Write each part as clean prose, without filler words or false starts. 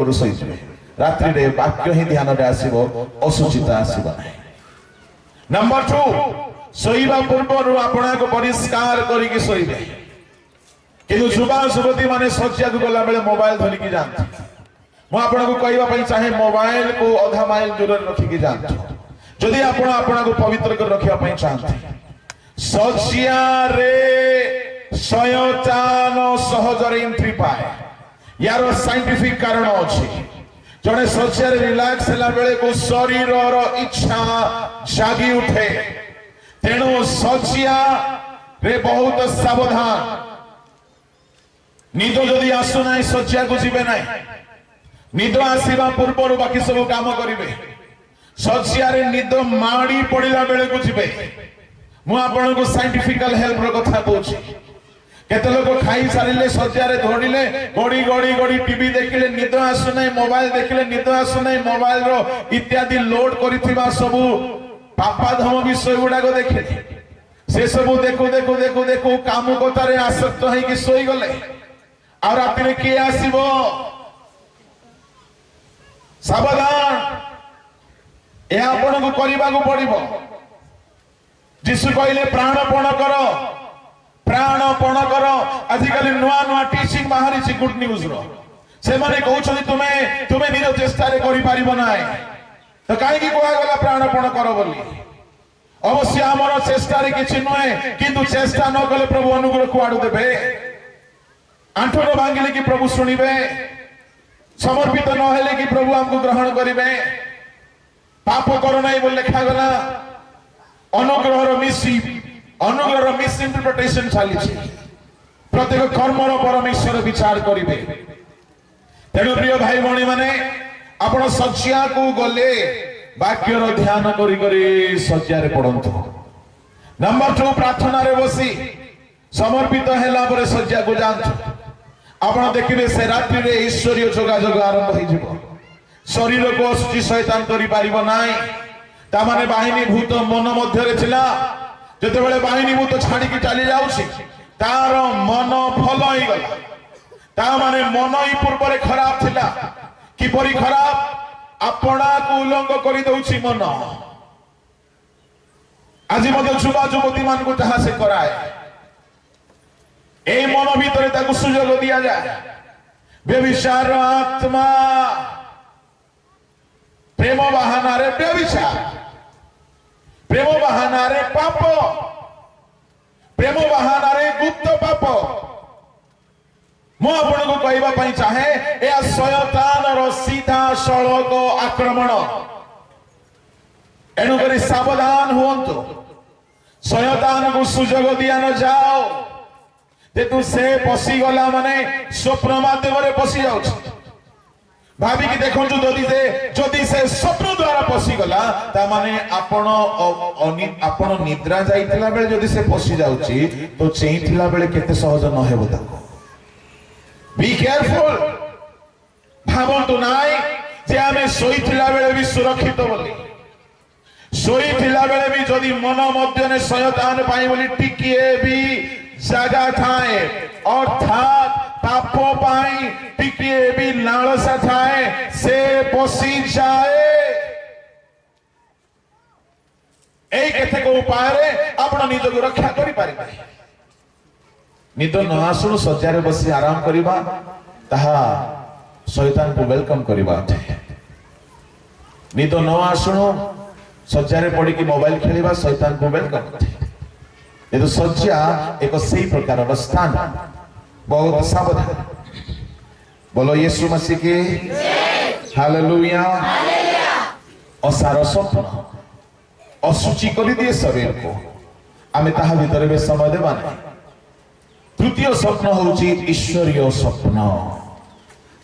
पूर्व शोचे रात्रि रे वाक्य ही ध्यान रे आसीबो असुचिता आसीबो नाही। नंबर 2 सोईबा पूर्व आपना को परिष्कार करी के सोईबे किंतु युवा युवती माने शज्या को गला बेले मोबाइल धरि की जानते मु आपन को कहबा पई चाहे मोबाइल को आधा माइल दूर रखी के जानते जदि आपण आपन को पवित्र कर रखिया पई चाहते शज्या रे शयतान सहजरे एंट्री पाए यार साइंटिफिक कारण अछि जने शज्या रे रिलैक्स हला बेले को शरीर रो इच्छा जागी उठे तेणु शज्या रे बहुत सावधान निद जदि आसु ना शज्या को जीवे ना निद आसीबा पूर्व बाकी सब काम करिवे शज्या रे निद माड़ी पड़िला बेले को जीवे मु आपन को साइंटिफिकल हेल्प रो कथा कहूची केते लोग खाई सारिले शज्या रे धोडिले गड़ी गड़ी गड़ी टीवी देखिले निद आसु ना मोबाइल देखिले निद आसु ना मोबाइल रो इत्यादि लोड करिथिबा सब पापा धम विषय गुडा को देखिले से सब देखो देखो देखो देखो काम कतारे आसक्त है कि सोई गले और राति में किए आसीबो सावधान ए आपण को करबा को पड़िबो जिसु कहले प्राणपण कर आजिकल नुआ नुआ टीचिंग बाहरी छि गुड न्यूज रो से माने कहउछथि तुमे निज चेष्टा रे करि पारिबो नाय तो काहे की कोआ गला प्राणपण कर बोली अवश्य हमर चेष्टा रे किछि नय किंतु चेष्टा न कले प्रभु अनुग्रह को आडू देबे आंठो भांगिले कि प्रभु सुनिबे समर्पित न हेले कि प्रभु हमको ग्रहण करिबे पाप कर नाही बोल लिखा गला अनुग्रह रो मिस इंटरप्रिटेशन चली प्रत्येक कर्मर परमेश्वर विचार करिबे तेणु प्रिय भाई भणी माने आपण शज्या को गले वाक्य रो ध्यान करी करी शज्या रे पड़ंतु। नंबर 2 प्रार्थना रे बसी समर्पित हेला परे शज्या को जानतु आपण देखिबे से रात्रि रे ईश्वरीय जोगाजोग आरंभ होई जिवो शरीर को अशुचि शैतान करि पारिबो नाही ता माने बाहिनी भूत मन मध्य रे थिला जते बेले बाहिनी भूत छाडी के चली जाउछि तार मन फल होई गला ता माने मन ही पूर्व रे खराब थिला कि परि खराब अपना को उल्लंघन करि दउछि मन आज मते युवा युवती मान को जहां से कराए ए मन भीतर ताकू सुयोग दिया जाए व्यभिचार आत्मा प्रेम बहाना रे व्यभिचार प्रेम बहाना रे पाप प्रेम बहाना रे गुप्त पाप मु आपन को कहबा पई चाहे ए शयतान रो सीधा सड़क आक्रमण एनु करी सावधान हुंतु शयतान को सुयोग दिया न जाओ ते तू से पसी गला माने स्वप्न माध्यम रे पसी जाउछ भाभी की देखो जदि से स्वप्न द्वारा पसी गला ता माने आपण निद्रा जाइतिला बेले जदि से पसी जाउची तो चेइतिला बेले केते सहज न हेबो ताको बी केयरफुल भावंतु नाई जे आमे सोइतिला बेले भी सुरक्षित बोली सोइतिला बेले भी जदि मन मध्य ने शयतान पाई बोली टिकिए भी जगह थाए अर्थात पापो पाई टिकिए भी लालसा थाए से पसी जाए एक केतेक उपाय रे आपण निज को रक्षा करि पारिबे निद न आसुनु शज्या रे बसी आराम करिबा ताहा शैतान को वेलकम करिबा निद न आसुनु शज्या रे पड़ी कि मोबाइल खेलिबा शैतान को वेलकम ये तो शज्या एक सही प्रकार स्थान बहुत सावधान बोलो यीशु मसीह की हालेलुया असार स्वप्न असुचि कर दिए शरीर को आमे ताहा भीतर बे समय देबा नहीं। तृतीय स्वप्न होउची ईश्वरीय स्वप्न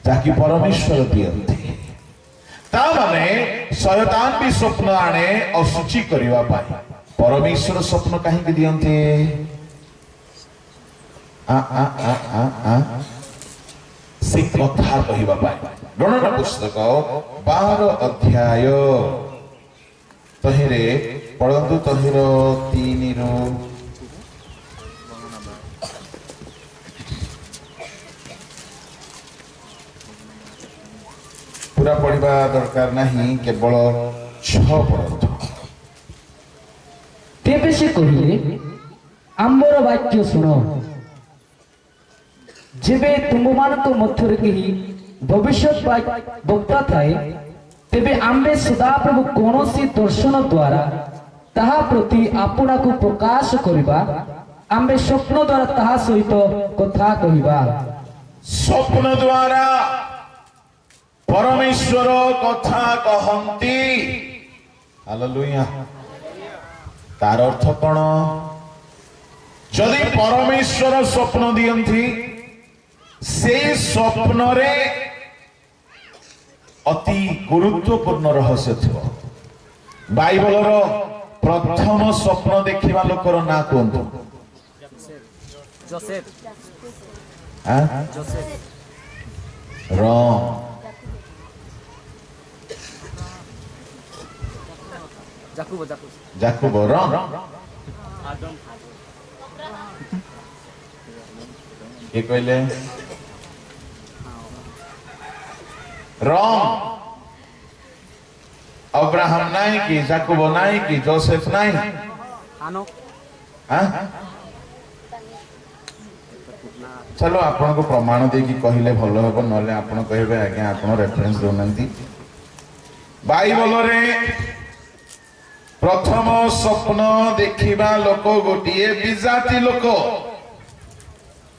जाकि परमेश्वर दियंती ता माने शयतान भी स्वप्न आने असुचि करिवा पाई परमेश्वर स्वप्न कहीं की दियंती से कथा कहवा पाई गणना पुस्तक 12 अध्याय तहिरे पढ़ंतु तहिर 3 रो पूरा पढ़ा दरकार नहीं केवल 6 पढ़तु तेबे से कहिले आंबर वाक्य सुनो जेबे तुमମାନଙ୍କ ମଧ୍ୟରେ କେହି ଭବିଷ୍ୟତ ବକ୍ତା ଥାଏ ତେବେ ଆମ୍ଭେ ସଦାପ୍ରଭୁ କୌଣସି ଦର୍ଶନ ଦ୍ୱାରା ତାହା ପ୍ରତି ଆପଣାକୁ ପ୍ରକାଶ କରିବା ଆମ୍ଭେ ସ୍ୱପ୍ନ ଦ୍ୱାରା ତାହା ସହିତ କଥା କହିବା स्वप्न द्वारा परमेश्वर कथा कहंती हालेलुया तार अर्थ कौन जदि परमेश्वर स्वप्न दियंती से स्वप्न रे अति गुरुत्वपूर्ण रहस्य थिबो बाइबल रो प्रथम स्वप्न देखिबा लोकर ना कोंतो जोसेफ हां Joseph wrong Jacob Jacob wrong ये कहले रॉन्ग अब्राहम नहीं कि जाकूब नहीं कि जोसेफ नहीं हानोक हाँ चलो आपन को प्रमाण दे कि कहले भलो हेबो नले आपन कहबे आज्ञा आपन रेफरेंस दोनंती बाइबल रे प्रथम स्वप्न देखिबा लोक गोटिए बिजाति लोक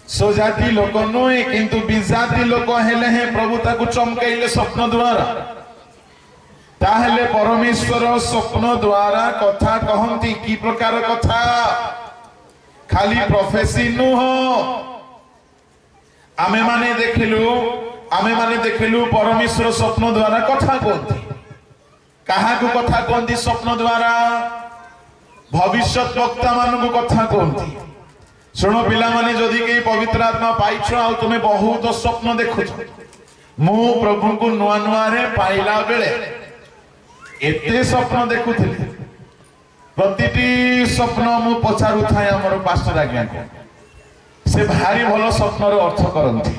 सोजाति लोक नोए किंतु बिजाति लोक हेले हे प्रभु ताकु चमकाइले स्वप्न द्वारा ताहेले परमेश्वर स्वप्न द्वारा कथा कहंती की प्रकार कथा खाली प्रोफेसी नुह आमे माने देखिलु परमेश्वर स्वप्न द्वारा कथा कहती कहा को कथा कहती स्वप्न द्वारा भविष्य वक्ता मान को कथा कहती शुणु पिला माने जदि के पवित्र आत्मा पाइछ आ तुमे बहुत स्वप्न देखुछ मु प्रभु को नुआ नुआ रे पाइला बेले एते स्वप्न देखुथिली प्रतिटी स्वप्न मु पचारु थाए हमर पास्टर आज्ञा को से भारी भलो स्वप्न रो अर्थ करंती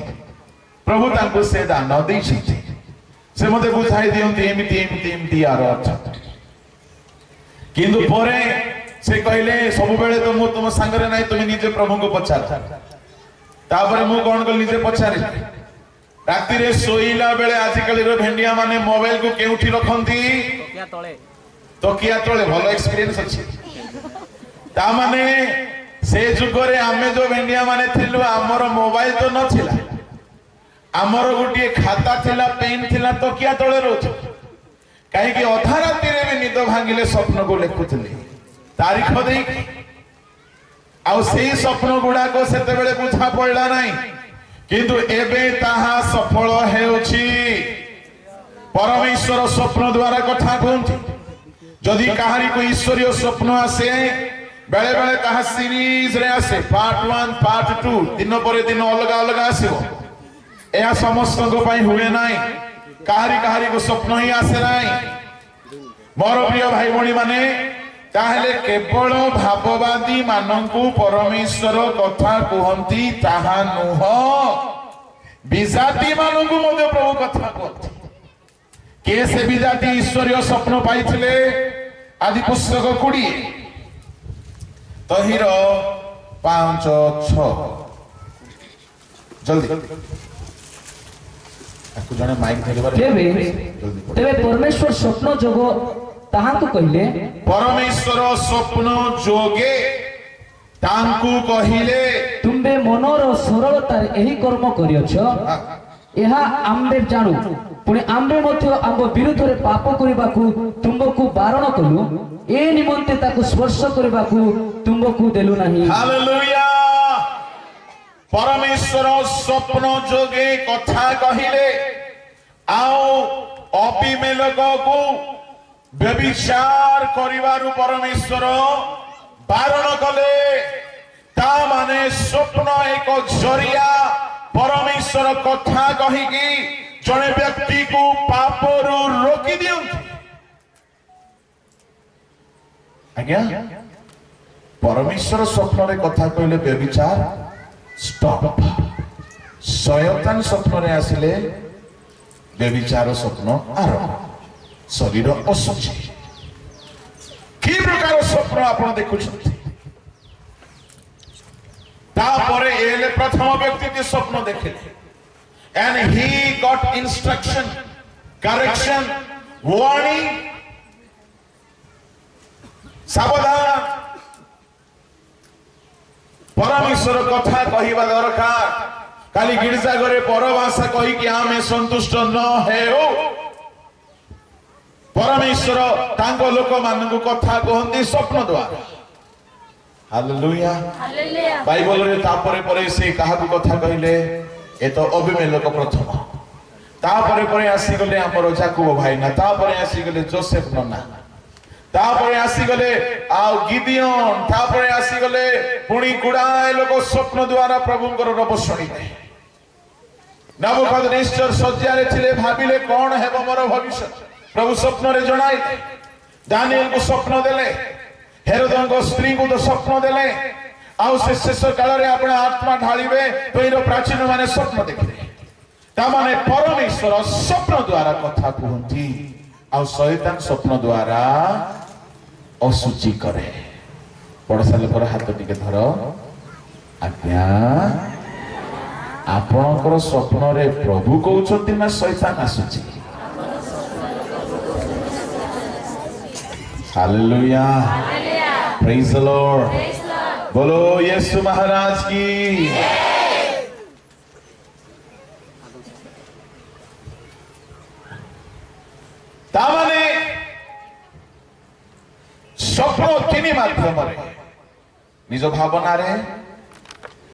प्रभु तांको से दान दै छथि से मते बुझाई दियंती एमिति यार अर्थ किंतु परे से कहले सब बेले तो मु तुम संगरे नाही तुम निजे प्रभु को पचार तापर मु कोन को निजे पचारे राति रे सोइला बेले आजिकली रो भेंडिया माने मोबाइल को केउठी रखंती तकिया तळे भलो एक्सपीरियंस अछि ता माने से जुगरे आमे जो भेंडिया माने थिलु हमर मोबाइल तो नथिला हमर गुटिए खाता थिला पेन थिला तकिया तळे रोज काहे कि अधा राति रे भी निद भांगिले स्वप्न को लेखुथली तारीख देई आ सेही स्वप्न गुडा को सेते बेले बुझा पड़ला नाही किंतु एबे ताहा सफल हेउछि परमेश्वर स्वप्न द्वारा कथा कहंती जदि कहारी को ईश्वरीय स्वप्न आसे बेले बेले ताहा सीरीज रे आसे पार्ट 1 पार्ट 2 दिन पर दिन अलग अलग आसीबो एया समस्त को पई हुए नाही कहारी को स्वप्न ही आसे नाही मोर प्रिय भाई भणी माने ताहले केवल भाववादी मानंकु परमेश्वर कथा कहंती ताहा नुह बिजाति मानंकु मध्य प्रभु कथा कहंती के से बिजाति ईश्वरीय स्वप्न पाइथिले आदि पुस्तक 20 तहिर 5-6 जल्दी आकु जने माइक धरिबार तेबे परमेश्वर स्वप्न जोग ताहाकु कहिले परमेश्वर स्वप्न जोगे तांकु कहिले तुमबे मनोर सरलतार एही कर्म करियछ एहा आम्बे जानु पुणी आम्बे मध्य आम्ब विरुद्ध रे पाप करिबाकू तुमबकू बारण कलु ए निमंते ताकू स्पर्श करिबाकू तुमबकू देलु नाही हालेलुया परमेश्वर स्वप्न जोगे कथा कहिले आओ अभिमेलक को व्यभिचार करिवारु परमेश्वर बारण कले ता माने स्वप्न एक जरिया परमेश्वर कथा कहिकी जने व्यक्ति को पापरु रोकी दियंती आज्ञा परमेश्वर स्वप्न रे कथा कहले व्यभिचार स्टॉप शयतान स्वप्न रे आसिले ବ୍ୟଭିଚାର ସ୍ୱପ୍ନ ଆରମ୍ଭ, ଶରୀର ଅଶୁଚି। କି ପ୍ରକାର ସ୍ୱପ୍ନ ଆପଣ ଦେଖୁଛନ୍ତି? ତାପରେ ଏଲେ ପ୍ରଥମ ବ୍ୟକ୍ତି ସ୍ୱପ୍ନ ଦେଖିଲେ, and he got instruction, correction, warning, ସାବଧାନ। ପରମେଶ୍ୱର କଥା କହିବା ଦରକାର। କାଲି ଗିର୍ଜା ଘରେ ପରଭାଷା କହିକି ଆମେ ସନ୍ତୁଷ୍ଟ ନ ହେଉ। ପରମେଶ୍ୱର ତାଙ୍କ ଲୋକମାନଙ୍କୁ କଥା କହନ୍ତି ସ୍ୱପ୍ନ ଦ୍ୱାରା। ହାଲେଲୁୟା। ବାଇବଲରେ ତାପରେ ପରେ ସେ କାହାକୁ କଥା କହିଲେ? ଏ ତ ଅବିମେଲେକ ପ୍ରଥମ, ତାପରେ ପରେ ଆସିଗଲେ ଆମର ଯାକୁବ ଭାଇନା, ତାପରେ ଆସିଗଲେ ଯୋସେଫ ନନା, ତାପରେ ଆସିଗଲେ ଆଉ ଗିଦିଅନ, ତାପରେ ଆସିଗଲେ ପୁଣି ଗୁଡାଏ ଲୋକ ସ୍ୱପ୍ନ ଦ୍ୱାରା ପ୍ରଭୁଙ୍କର ରବ ଶୁଣିଲେ। ନବୁକଦନେସ୍ୱର ଶଯ୍ୟାରେ ଥିଲେ, ଭାବିଲେ କଣ ହେବ ମୋର ଭବିଷ୍ୟତ। ପ୍ରଭୁ ସ୍ୱପ୍ନରେ ଜଣାଇଲେ। ଦାନିଏଲଙ୍କୁ ସ୍ୱପ୍ନ ଦେଲେ, ହେରୋଦଙ୍କ ସ୍ତ୍ରୀଙ୍କୁ ତ ସ୍ୱପ୍ନ ଦେଲେ। ଆଉ ସେ ଶେଷ କାଳରେ ଆପଣ ଆତ୍ମା ଢାଳିବେ, ତୈର ପ୍ରାଚୀନ ମାନେ ସ୍ୱପ୍ନ ଦେଖିଲେ। ତାମାନେ ପରମେଶ୍ୱର ସ୍ୱପ୍ନ ଦ୍ୱାରା କଥା କୁହନ୍ତି, ଆଉ ଶୈତାନ ସ୍ୱପ୍ନ ଦ୍ୱାରା ଅଶୁଚି କରେ। ପଡୋଶା ଲୋକର ହାତ ଟିକେ ଧର। ଆଜ୍ଞା, ଆପଣଙ୍କର ସ୍ୱପ୍ନରେ ପ୍ରଭୁ କହୁଛନ୍ତି ନା ଶୈତାନ ଆସୁଛି? ହାଲେଲୁୟା, ପ୍ରେଜ ଦ ଲର୍ଡ, बोलो यीशु महाराज की। तामाने स्वप्न किनी माध्यम निज भावना रे